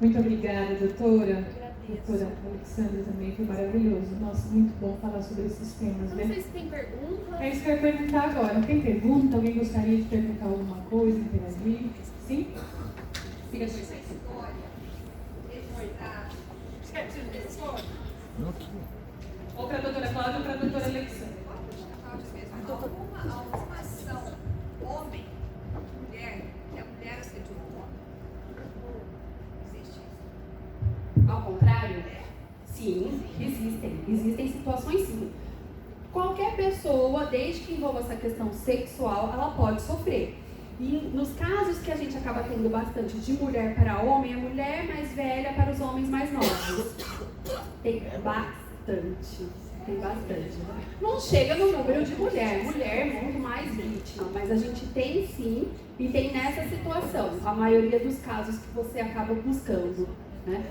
Muito obrigada, doutora. Doutora Alexandra também, foi maravilhoso. Nossa, muito bom falar sobre esses temas, Não né? sei se tem pergunta. É isso que eu ia perguntar agora. Tem pergunta? Alguém gostaria de perguntar alguma coisa, interagir? Sim? Fica com vocês. Ou para a doutora Cláudia ou para a doutora Alexandra. Alguma ação, homem, mulher, que a mulher assediou o homem? Existe isso? Ao contrário? Sim, existem situações sim. Qualquer pessoa, desde que envolva essa questão sexual, ela pode sofrer. E nos casos que a gente acaba tendo bastante de mulher para homem, é mulher mais velha para os homens mais novos. Tem bastante. Não chega no número de mulher é muito mais vítima, mas a gente tem sim, e tem nessa situação, a maioria dos casos que você acaba buscando, né?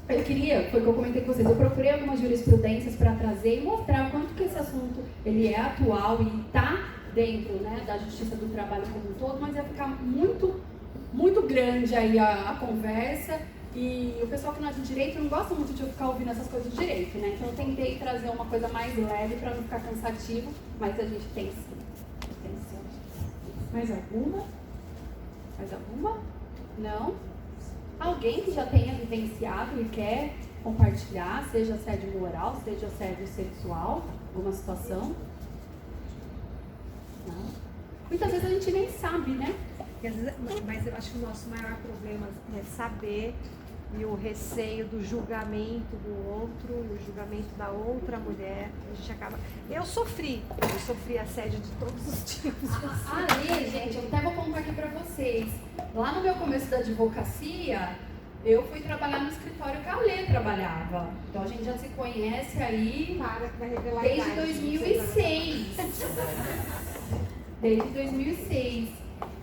Eu queria, foi o que eu comentei com vocês, eu procurei algumas jurisprudências para trazer e mostrar o quanto que esse assunto ele é atual e está dentro, né, da justiça do trabalho como um todo, mas ia ficar muito, muito grande aí a conversa. E o pessoal que não é do direito não gosta muito de eu ficar ouvindo essas coisas do direito, né? Então eu tentei trazer uma coisa mais leve para não ficar cansativo, mas a gente tem sim. Mais alguma? Mais alguma? Não? Alguém que já tenha vivenciado e quer compartilhar, seja assédio moral, seja assédio sexual, alguma situação? Não? Muitas vezes a gente nem sabe, né? Mas eu acho que o nosso maior problema é saber e o receio do julgamento do outro, e o julgamento da outra mulher. A gente acaba. Eu sofri assédio de todos os tipos. Ali, gente, eu até vou contar aqui pra vocês. Lá no meu começo da advocacia, eu fui trabalhar no escritório que a Lê trabalhava. Então a gente já se conhece aí desde 2006. Desde 2006.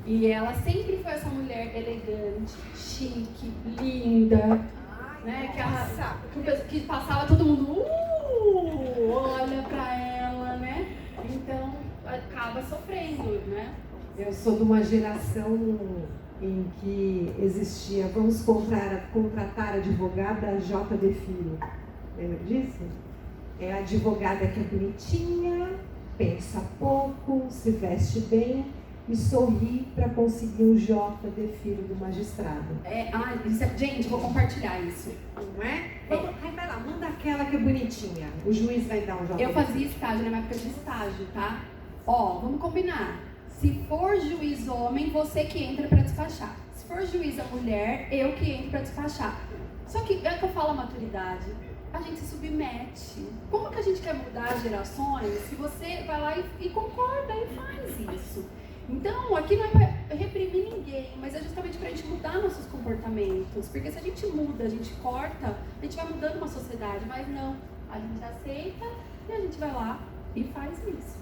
E ela sempre foi essa mulher elegante, chique, linda, né? Que passava todo mundo, olha pra ela, né? Então acaba sofrendo, né? Eu sou de uma geração em que existia, vamos contratar advogada JD Filho. Lembra disso? É a advogada que é bonitinha, pensa pouco, se veste bem e sorri para conseguir um JD Filho do magistrado. Gente, vou compartilhar isso. Não é? Vai lá, manda aquela que é bonitinha. O juiz vai dar um JD. Eu fazia estágio na minha época de estágio, tá? Ó, vamos combinar. Se for juiz homem, você que entra para despachar. Se for juíza mulher, eu que entro para despachar. Só que é que eu falo a maturidade. A gente se submete. Como que a gente quer mudar as gerações se você vai lá e concorda e faz isso? Então, aqui não é para reprimir ninguém, mas é justamente para a gente mudar nossos comportamentos. Porque se a gente muda, a gente corta, a gente vai mudando uma sociedade. Mas não, a gente aceita e a gente vai lá e faz isso.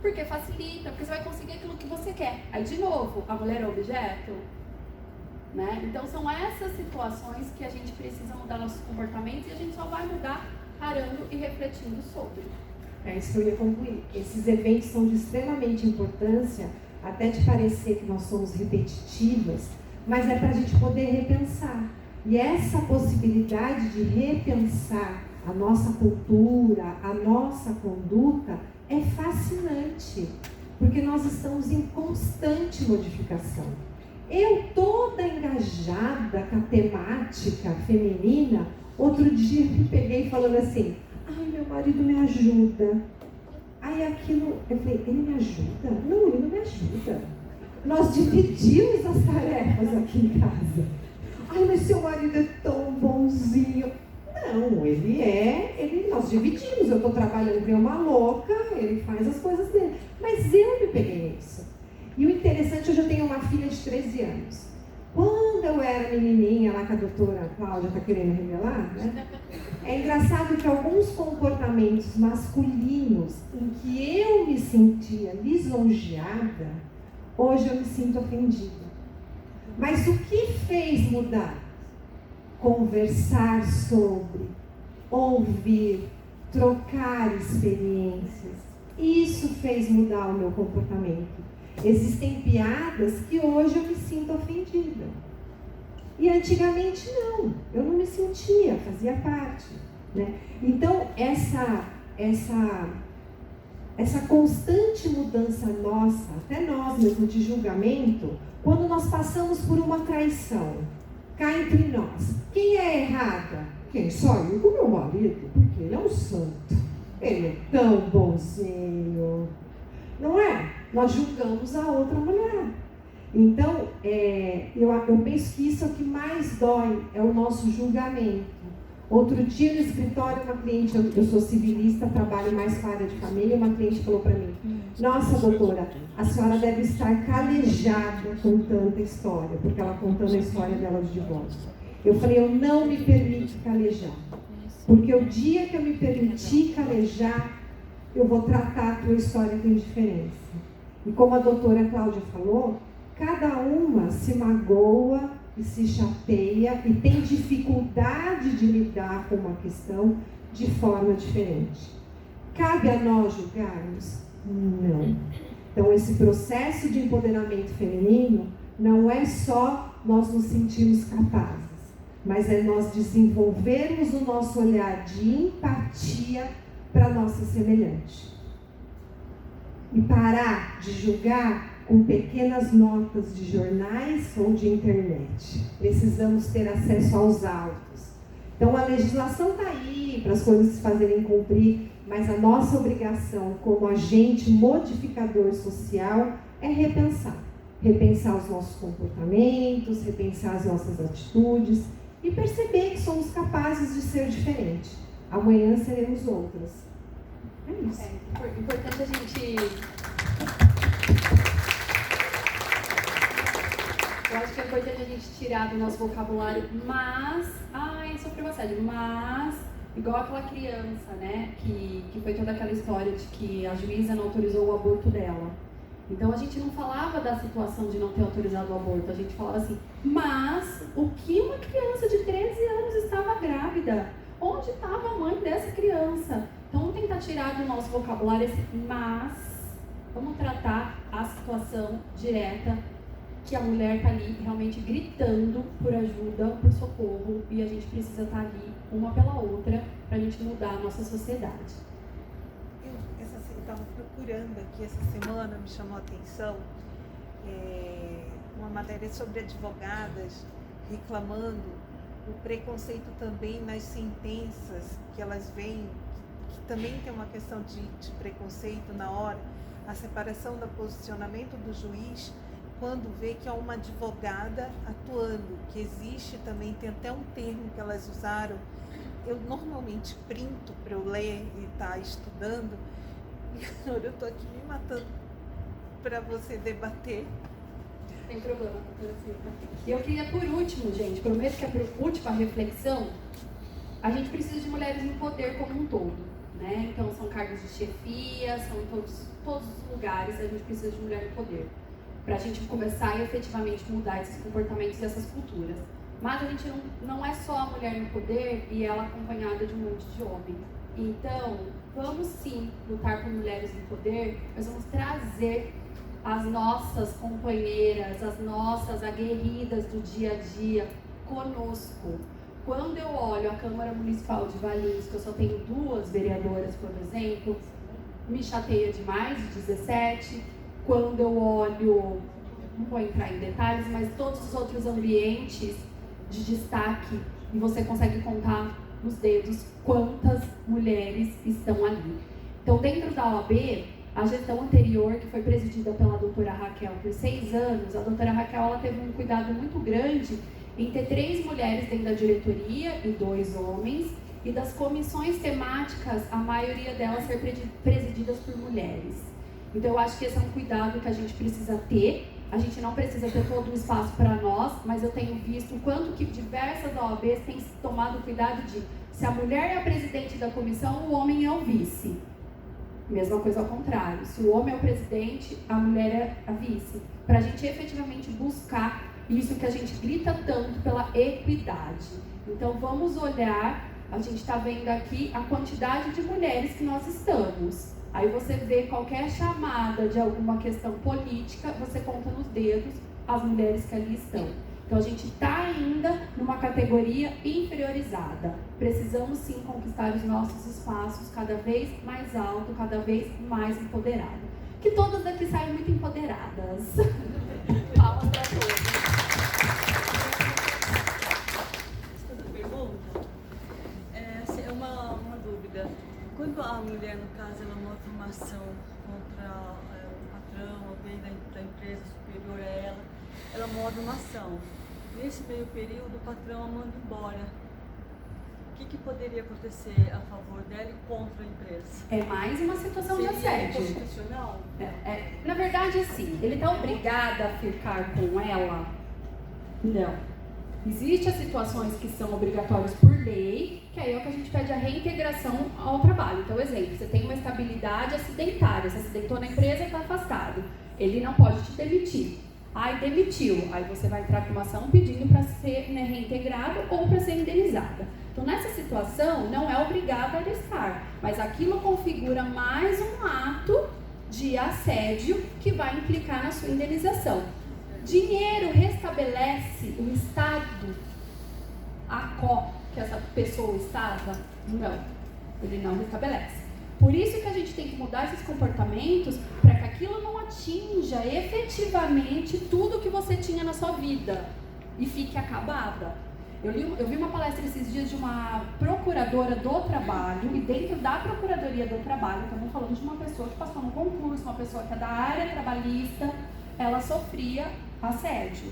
Porque facilita, porque você vai conseguir aquilo que você quer. Aí, de novo, a mulher é objeto, né? Então, são essas situações que a gente precisa mudar nossos comportamentos e a gente só vai mudar parando e refletindo sobre. É isso que eu ia concluir. Esses eventos são de extremamente importância, até de parecer que nós somos repetitivas, mas é para a gente poder repensar. E essa possibilidade de repensar a nossa cultura, a nossa conduta, é fascinante, porque nós estamos em constante modificação. Eu, toda engajada com a temática feminina, outro dia me peguei falando assim, ai, meu marido me ajuda. Aí aquilo, eu falei, ele me ajuda? Não, ele não me ajuda. Nós dividimos as tarefas aqui em casa. Ai, mas seu marido é tão bonzinho. Não, nós dividimos. Eu estou trabalhando bem uma louca, ele faz as coisas dele. Mas eu me peguei nisso. E o interessante, hoje eu tenho uma filha de 13 anos. Quando eu era menininha, lá que a doutora Cláudia está querendo revelar, né? É engraçado que alguns comportamentos masculinos em que eu me sentia lisonjeada, hoje eu me sinto ofendida. Mas o que fez mudar? Conversar sobre, ouvir, trocar experiências. Isso fez mudar o meu comportamento. Existem piadas que hoje eu me sinto ofendida. E antigamente não, eu não me sentia, fazia parte, né? Então essa constante mudança nossa, até nós mesmo, de julgamento, quando nós passamos por uma traição, cá entre nós, quem é errada? Quem? Só eu com meu marido, porque ele é um santo, ele é tão bonzinho, não é? Nós julgamos a outra mulher. Então, eu penso que isso é o que mais dói, é o nosso julgamento. Outro dia no escritório, uma cliente, eu sou civilista, trabalho mais com a área de família, uma cliente falou para mim: nossa, doutora, a senhora deve estar calejada com tanta história, porque ela contando a história dela de divórcio. Eu falei: eu não me permito calejar, porque o dia que eu me permitir calejar, eu vou tratar a tua história com indiferença. E como a doutora Cláudia falou, cada uma se magoa e se chateia e tem dificuldade de lidar com uma questão de forma diferente. Cabe a nós julgarmos? Não. Então, esse processo de empoderamento feminino não é só nós nos sentirmos capazes, mas é nós desenvolvermos o nosso olhar de empatia para a nossa semelhante. E parar de julgar com pequenas notas de jornais ou de internet. Precisamos ter acesso aos autos. Então a legislação está aí para as coisas se fazerem cumprir, mas a nossa obrigação como agente modificador social é repensar. Repensar os nossos comportamentos, repensar as nossas atitudes e perceber que somos capazes de ser diferentes. Amanhã seremos outras. É isso. É importante a gente... Eu acho que é importante a gente tirar do nosso vocabulário, mas... Ai, sofreu assédio, mas... Igual aquela criança, né? Que foi toda aquela história de que a juíza não autorizou o aborto dela. Então a gente não falava da situação de não ter autorizado o aborto, a gente falava assim, mas o que uma criança de 13 anos estava grávida? Onde estava a mãe dessa criança? Então vamos tentar tirar do nosso vocabulário esse mas, vamos tratar a situação direta, que a mulher está ali realmente gritando por ajuda, por socorro, e a gente precisa estar ali uma pela outra para a gente mudar a nossa sociedade. Eu estava procurando aqui essa semana, me chamou a atenção, uma matéria sobre advogadas reclamando o preconceito também nas sentenças que elas veem, que também tem uma questão de preconceito na hora, a separação do posicionamento do juiz, quando vê que é uma advogada atuando, que existe também, tem até um termo que elas usaram, eu normalmente printo para eu ler e estar estudando, e agora eu estou aqui me matando para você debater. Sem problema, E eu queria, por último, gente, prometo que é por última reflexão, a gente precisa de mulheres no poder como um todo, né? Então são cargos de chefia, são em todos os lugares, a gente precisa de mulher no poder, para a gente começar a efetivamente mudar esses comportamentos e essas culturas. Mas a gente não é só a mulher no poder e ela acompanhada de um monte de homem. Então, vamos sim lutar por mulheres no poder, mas vamos trazer as nossas companheiras, as nossas aguerridas do dia a dia conosco. Quando eu olho a Câmara Municipal de Valinhos, que eu só tenho 2 vereadoras, por exemplo, me chateia demais, de 17. Quando eu olho, não vou entrar em detalhes, mas todos os outros ambientes de destaque, e você consegue contar nos dedos quantas mulheres estão ali. Então, dentro da OAB, a gestão anterior, que foi presidida pela doutora Raquel por 6 anos, a doutora Raquel ela teve um cuidado muito grande em ter 3 mulheres dentro da diretoria e 2 homens, e das comissões temáticas, a maioria delas ser presididas por mulheres. Então eu acho que esse é um cuidado que a gente precisa ter. A gente não precisa ter todo o espaço para nós, mas eu tenho visto o quanto que diversas OABs têm tomado cuidado de, se a mulher é a presidente da comissão, o homem é o vice. Mesma coisa ao contrário, se o homem é o presidente, a mulher é a vice. Para a gente efetivamente buscar isso que a gente grita tanto pela equidade. Então vamos olhar, a gente está vendo aqui a quantidade de mulheres que nós estamos. Aí você vê qualquer chamada de alguma questão política, você conta nos dedos as mulheres que ali estão. Então a gente está ainda numa categoria inferiorizada. Precisamos sim conquistar os nossos espaços cada vez mais alto, cada vez mais empoderado. Que todas daqui saiam muito empoderadas. Palmas para todos. Pergunta? É uma dúvida. Quando a mulher, no caso, ela mostra uma ação contra o patrão, alguém da empresa superior a ela mostra uma ação. Nesse meio período, o patrão a manda embora. O que poderia acontecer a favor dela e contra a empresa? É mais uma situação de Seria assédio. constitucional? Na verdade, assim, ele está obrigado a ficar com ela? Não. Existem as situações que são obrigatórias por lei, que aí é o que a gente pede a reintegração ao trabalho. Então, exemplo, você tem uma estabilidade acidentária, você acidentou na empresa e está afastado. Ele não pode te demitir. Aí demitiu, aí você vai entrar com uma ação pedindo para ser reintegrado ou para ser indenizada. Então, nessa situação, não é obrigado a estar, mas aquilo configura mais um ato de assédio que vai implicar na sua indenização. Dinheiro restabelece o estado a qual que essa pessoa estava? Não, ele não restabelece. Por isso que a gente tem que mudar esses comportamentos para que aquilo não atinja efetivamente tudo que você tinha na sua vida e fique acabada. Eu vi uma palestra esses dias de uma procuradora do trabalho, e dentro da procuradoria do trabalho, estamos falando de uma pessoa que passou no concurso, uma pessoa que é da área trabalhista, ela sofria assédio.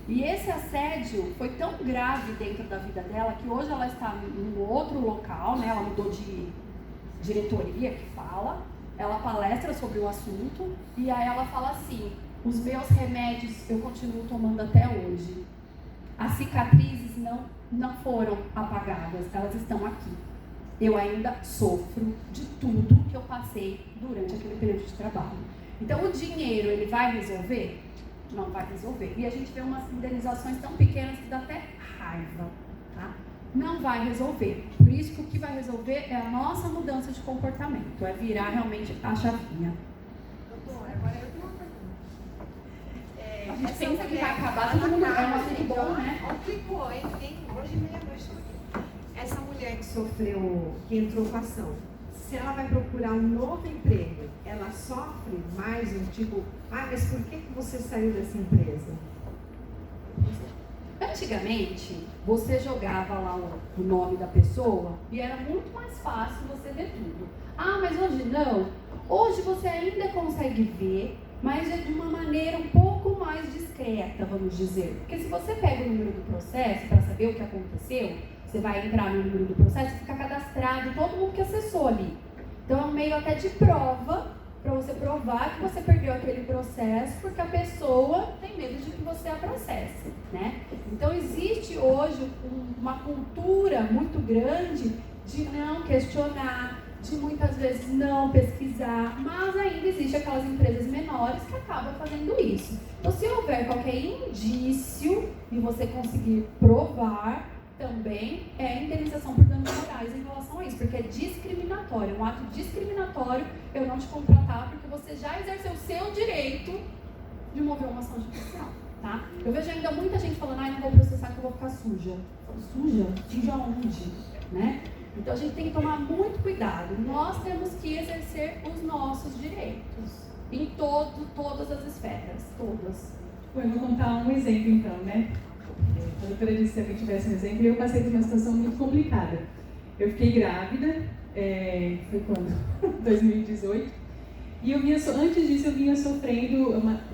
E esse assédio foi tão grave dentro da vida dela que hoje ela está em outro local, né? Ela mudou de diretoria, que fala, ela palestra sobre o assunto, e aí ela fala assim: os meus remédios eu continuo tomando até hoje. As cicatrizes não foram apagadas, elas estão aqui. Eu ainda sofro de tudo que eu passei durante aquele período de trabalho. Então, o dinheiro, ele vai resolver? Não vai resolver. E a gente vê umas indenizações tão pequenas que dá até raiva, tá? Não vai resolver. Por isso que o que vai resolver é a nossa mudança de comportamento, é virar realmente a chavinha. Doutora, agora eu tenho uma pergunta. A gente pensa que vai acabar, todo mundo é um assunto bom, né? Complicou, hein? Hoje meia-noite. Essa mulher que sofreu, que entrou com ação, se ela vai procurar um novo emprego, ela sofre mais um tipo, mas por que você saiu dessa empresa? Antigamente, você jogava lá o nome da pessoa e era muito mais fácil você ver tudo. Ah, mas hoje não. Hoje você ainda consegue ver, mas de uma maneira um pouco mais discreta, vamos dizer. Porque se você pega o número do processo para saber o que aconteceu, você vai entrar no número do processo e fica cadastrado todo mundo que acessou ali. Então é um meio até de prova, para você provar que você perdeu aquele processo, porque a pessoa tem medo de que você a processe, né? Então existe hoje uma cultura muito grande de não questionar, de muitas vezes não pesquisar, mas ainda existe aquelas empresas menores que acabam fazendo isso. Então, se houver qualquer indício e você conseguir provar, também é indenização por danos morais em relação a isso, porque é discriminatório, é um ato discriminatório eu não te contratar porque você já exerceu o seu direito de mover uma ação judicial, tá? Eu vejo ainda muita gente falando, não vou processar que eu vou ficar suja. Suja? Suja onde? Né? Então a gente tem que tomar muito cuidado. Nós temos que exercer os nossos direitos em todas as esferas, todas. Eu vou contar um exemplo então, né? A doutora disse que se eu tivesse um exemplo, eu passei por uma situação muito complicada. Eu fiquei grávida, foi quando? 2018. E eu antes disso eu vinha sofrendo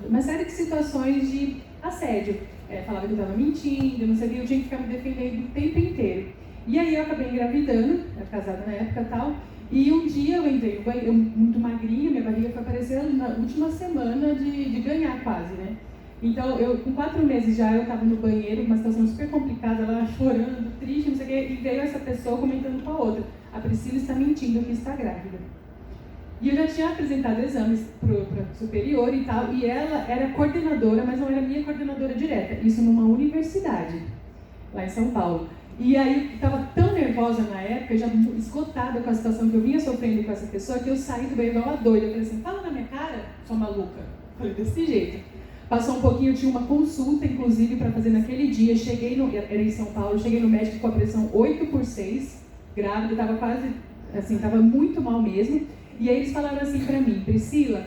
uma série de situações de assédio. Falava que eu estava mentindo, não sabia, eu tinha que ficar me defendendo o tempo inteiro. E aí eu acabei engravidando, era casada na época e tal, e um dia eu entrei no banheiro, muito magrinha, minha barriga foi aparecendo na última semana de ganhar quase, né? Então, com 4 meses já, eu estava no banheiro, uma situação super complicada, ela chorando, triste, não sei o quê, e veio essa pessoa comentando com a outra: a Priscila está mentindo que está grávida. E eu já tinha apresentado exames para superior e tal, e ela era coordenadora, mas não era minha coordenadora direta, isso numa universidade, lá em São Paulo. E aí, eu estava tão nervosa na época, já esgotada com a situação que eu vinha sofrendo com essa pessoa, que eu saí do banheiro igual uma doida. Eu falei assim: fala na minha cara, sua maluca. Eu falei desse jeito. Passou um pouquinho, eu tinha uma consulta, inclusive, para fazer naquele dia. Era em São Paulo, cheguei no médico com a pressão 8/6, grávida, estava quase, assim, estava muito mal mesmo. E aí eles falaram assim para mim, Priscila,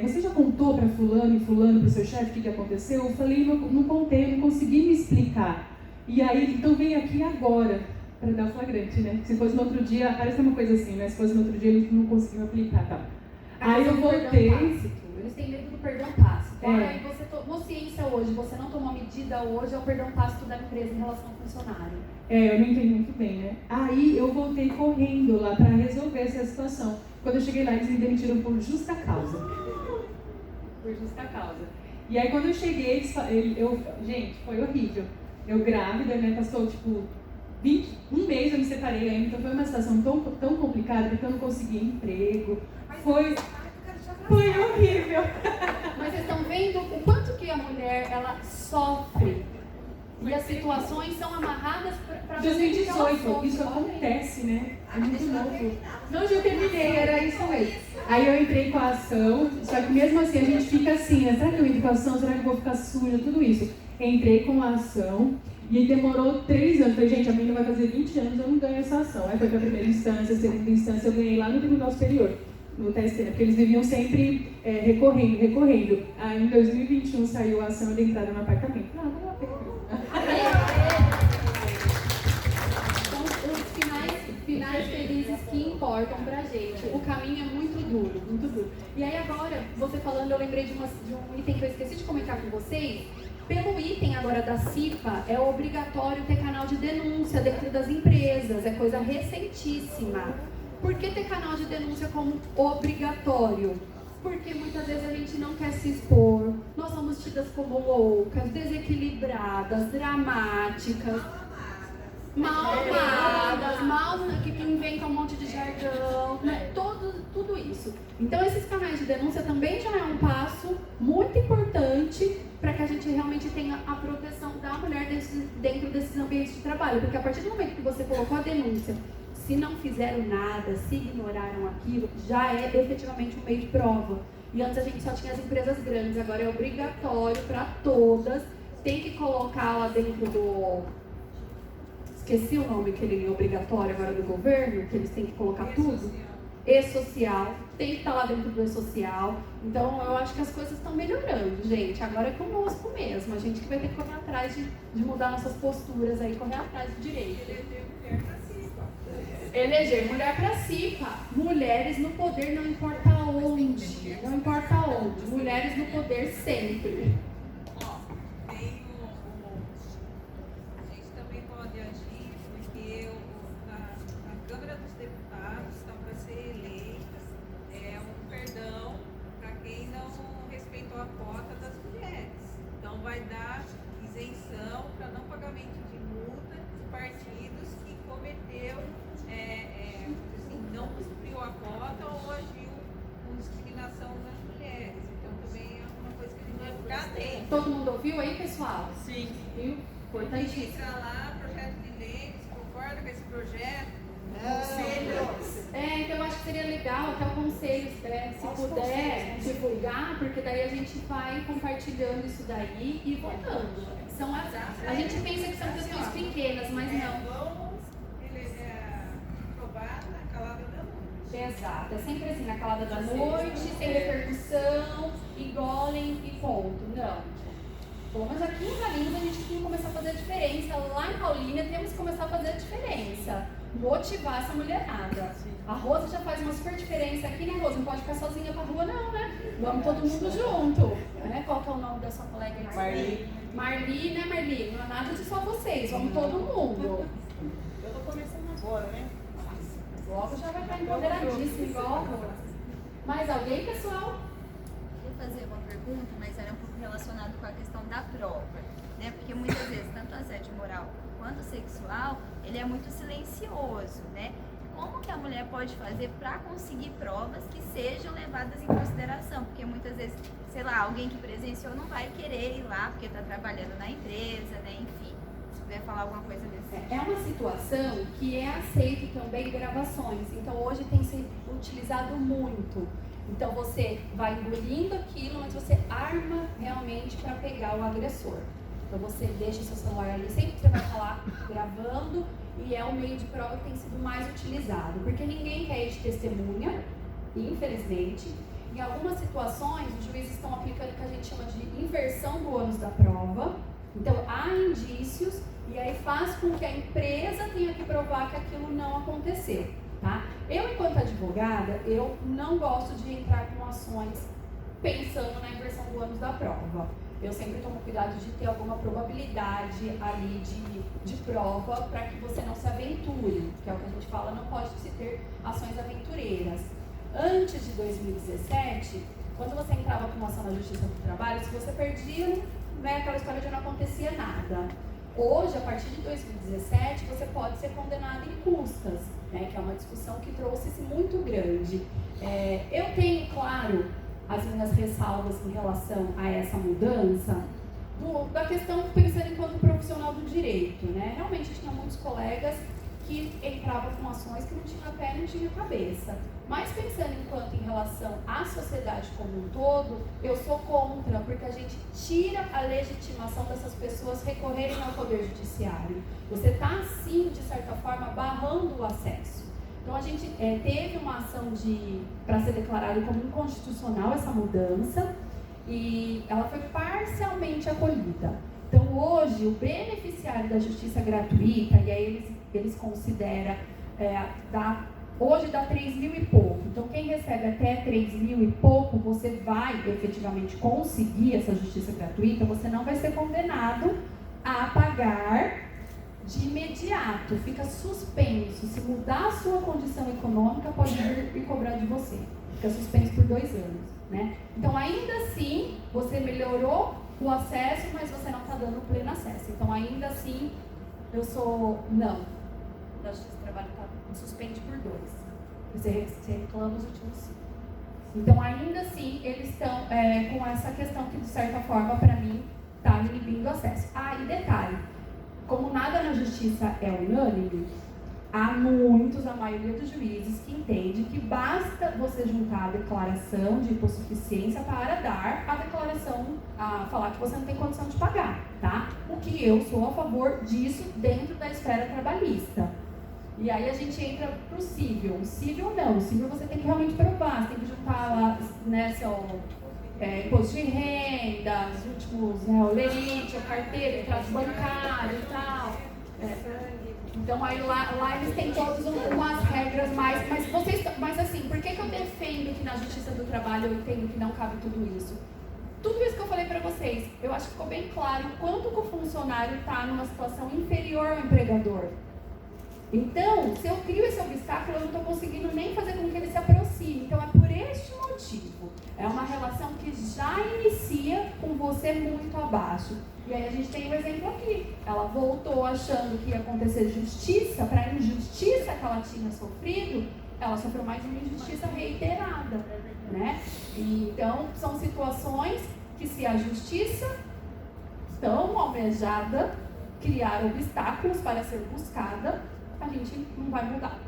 você já contou para fulano e fulano, para o seu chefe, o que aconteceu? Eu falei, não contei, eu não consegui me explicar. E aí, então vem aqui agora, para dar o flagrante, né? Se fosse no outro dia, parece uma coisa assim, né? Se fosse no outro dia, eles não conseguiam aplicar, tá? Aí eu voltei. Eles têm medo do perdão tácito. Aí você tomou ciência hoje, você não tomou medida hoje, é o perdão tácito da empresa em relação ao funcionário. Eu não entendi muito bem, né? Aí eu voltei correndo lá para resolver essa situação. Quando eu cheguei lá, eles me demitiram por justa causa. Por justa causa. E aí quando eu cheguei, gente, foi horrível. Eu grávida, né? Passou tipo um mês eu me separei ainda, então foi uma situação tão complicada porque eu não conseguia emprego. Foi horrível. Mas vocês estão vendo o quanto que a mulher ela sofre e as situações são amarradas para 2018, isso acontece, né? É muito novo. Não, já terminei, era isso mesmo. Aí eu entrei com a ação, só que mesmo assim a gente fica assim, né? Será que eu entro com a ação? Será que eu vou ficar suja? Tudo isso. Entrei com a ação e aí demorou 3 anos. Falei, gente, a menina vai fazer 20 anos, eu não ganho essa ação. Aí foi para a primeira instância, segunda instância, eu ganhei lá no Tribunal Superior, no TST, porque eles viviam sempre recorrendo. Aí em 2021 saiu a ação de entrada no apartamento. Valeu a pena. São os finais felizes que importam pra gente. O caminho é muito duro, muito duro. E aí agora, você falando, eu lembrei de um item que eu esqueci de comentar com vocês. Pelo item agora da CIPA, é obrigatório ter canal de denúncia dentro das empresas, é coisa recentíssima. Por que ter canal de denúncia como obrigatório? Porque muitas vezes a gente não quer se expor, nós somos tidas como loucas, desequilibradas, dramáticas, mal amadas, que inventam um monte de jargão, né? Tudo isso. Então esses canais de denúncia também já é um passo muito importante para que a gente realmente tenha a proteção da mulher dentro desses ambientes de trabalho. Porque a partir do momento que você colocou a denúncia, se não fizeram nada, se ignoraram aquilo, já é efetivamente um meio de prova. E antes a gente só tinha as empresas grandes, agora é obrigatório para todas. Tem que colocar lá dentro do... Esqueci o nome que ele é obrigatório agora do governo, que eles têm que colocar tudo. E-social, tem que estar lá dentro do e-social. Então eu acho que as coisas estão melhorando, gente. Agora é conosco mesmo. A gente que vai ter que correr atrás de mudar nossas posturas aí, correr atrás do direito. Eleger mulher para CIPA. Mulheres no poder, não importa onde. Não importa onde. Mulheres no poder sempre. A gente também pode agir porque a Câmara dos Deputados está para ser eleita um perdão para quem não respeitou a cota das mulheres. Então vai dar isenção para não pagamento de multa de partidos que cometeu não cumpriu a cota ou agiu com discriminação das mulheres. Então também é uma coisa que a gente vai ficar atento. Todo mundo ouviu aí, pessoal? Sim. Viu? Importantíssimo. Entra lá, projeto de lei, se concorda com esse projeto? Então eu acho que seria legal até o conselho, se puder divulgar, porque daí a gente vai compartilhando isso daí e votando. A gente pensa que são questões pequenas, mas não. Exato, é sempre assim, na calada da noite, sem repercussão, engolem e ponto. Não. Bom, mas aqui em Valinhos a gente tem que começar a fazer a diferença. Lá em Paulínia temos que começar a fazer a diferença. Motivar essa mulherada. A Rosa já faz uma super diferença aqui, né, Rosa? Não pode ficar sozinha pra rua, não, né? Vamos todo mundo junto. Né? Qual que é o nome da sua colega aí? Marli. Marli, né, Marli? Não é nada de só vocês, vamos todo mundo. Eu tô começando agora, né? Logo já vai estar empoderadíssimo, igual. Mais alguém, pessoal? Eu ia fazer uma pergunta, mas era um pouco relacionado com a questão da prova, né? Porque muitas vezes, tanto o assédio moral quanto o sexual, ele é muito silencioso, né? Como que a mulher pode fazer para conseguir provas que sejam levadas em consideração? Porque muitas vezes, sei lá, alguém que presenciou não vai querer ir lá porque está trabalhando na empresa, né? Enfim, se puder falar alguma coisa desse tipo. É uma situação que é aceito também gravações. Então hoje tem sido utilizado muito. Então você vai engolindo aquilo, mas você arma realmente para pegar o agressor. Então você deixa o seu celular ali, sempre que você vai falar gravando, e é o meio de prova que tem sido mais utilizado, porque ninguém quer ir de testemunha, infelizmente. Em algumas situações, os juízes estão aplicando o que a gente chama de inversão do ônus da prova. Então há indícios, e aí faz com que a empresa tenha que provar que aquilo não aconteceu. Tá? Eu, enquanto advogada, eu não gosto de entrar com ações pensando na inversão do ônus da prova. Eu sempre tomo cuidado de ter alguma probabilidade ali de prova para que você não se aventure, que é o que a gente fala, não pode se ter ações aventureiras. Antes de 2017, quando você entrava com uma ação na Justiça do Trabalho, se você perdia, né, aquela história de não acontecia nada. Hoje, a partir de 2017, você pode ser condenado em custas, né, que é uma discussão que trouxe-se muito grande. Eu tenho, claro, as minhas ressalvas em relação a essa mudança, da questão pensando enquanto profissional do direito, né? Realmente tinha muitos colegas que entravam com ações que não tinham pé e não tinham cabeça. Mas pensando enquanto em relação à sociedade como um todo, eu sou contra, porque a gente tira a legitimação dessas pessoas recorrerem ao Poder Judiciário. Você está, assim, de certa forma, barrando o acesso. Então, a gente teve uma ação para ser declarado como inconstitucional essa mudança, e ela foi parcialmente acolhida. Então, hoje, o beneficiário da justiça gratuita, e aí eles consideram, hoje dá 3 mil e pouco. Então, quem recebe até 3 mil e pouco, você vai efetivamente conseguir essa justiça gratuita, você não vai ser condenado a pagar de imediato, fica suspenso. Se mudar a sua condição econômica, pode vir e cobrar de você. Fica suspenso por 2 anos, né? Então, ainda assim, você melhorou o acesso, mas você não está dando pleno acesso. Então, ainda assim, eu sou não. Da Justiça do Trabalho suspende por 2. Você reclama os últimos 5. Então, ainda assim, eles estão com essa questão que, de certa forma, para mim, está inibindo o acesso. E detalhe, como nada na justiça é unânime, há a maioria dos juízes que entende que basta você juntar a declaração de hipossuficiência para dar a declaração, falar que você não tem condição de pagar, tá? O que eu sou a favor disso dentro da esfera trabalhista. E aí a gente entra pro cível. O cível não, o cível você tem que realmente provar, você tem que juntar lá, né, seu imposto de renda, os últimos, o lerite, a carteira, extrato bancário e tal. Então aí lá eles têm todas umas regras mais, mas assim, por que eu defendo que na Justiça do Trabalho eu entendo que não cabe tudo isso? Tudo isso que eu falei para vocês, eu acho que ficou bem claro o quanto que o funcionário está numa situação inferior ao empregador. Então, se eu crio esse obstáculo, eu não estou conseguindo nem fazer com que ele se aproxime. Então, é por este motivo. É uma relação que já inicia com você muito abaixo. E aí a gente tem um exemplo aqui. Ela voltou achando que ia acontecer justiça, para a injustiça que ela tinha sofrido, ela sofreu mais uma injustiça reiterada, né? E, então, são situações que, se a justiça tão almejada criar obstáculos para ser buscada, a gente não vai mudar.